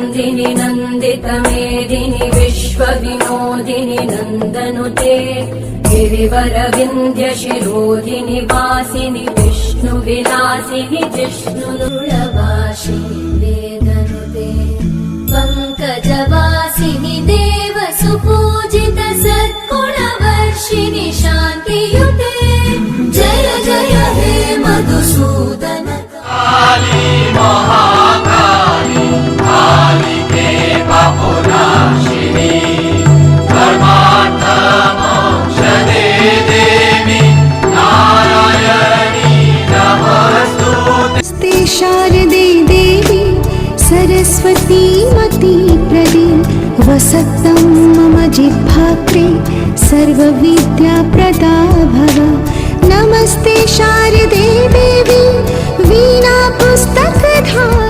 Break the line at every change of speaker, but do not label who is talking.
नन्दिनि नन्दितमेदिनि विश्वविनोदिनि नन्दनुते गिरिवरविन्ध्यशिरोधिनि वासिनि विष्णुविलासिनि जिष्णुनुळवासिनि वेदनुते पङ्कजवासिनि देवसुपूजित सद्गुणवर्षिणि शान्तियुते जय जय हे मधुसूदन
काली महाकाली कालिके पापनाशिनी धर्मार्थ मोक्षदे देवी नारायणी नमस्तुते
शारदे देवी सरस्वती मती प्रदे वसतं मम जिह्वाग्रे सर्वविद्याप्रदा भव नमस्ते शारदे देवी वीणा पुस्तकधारिणी।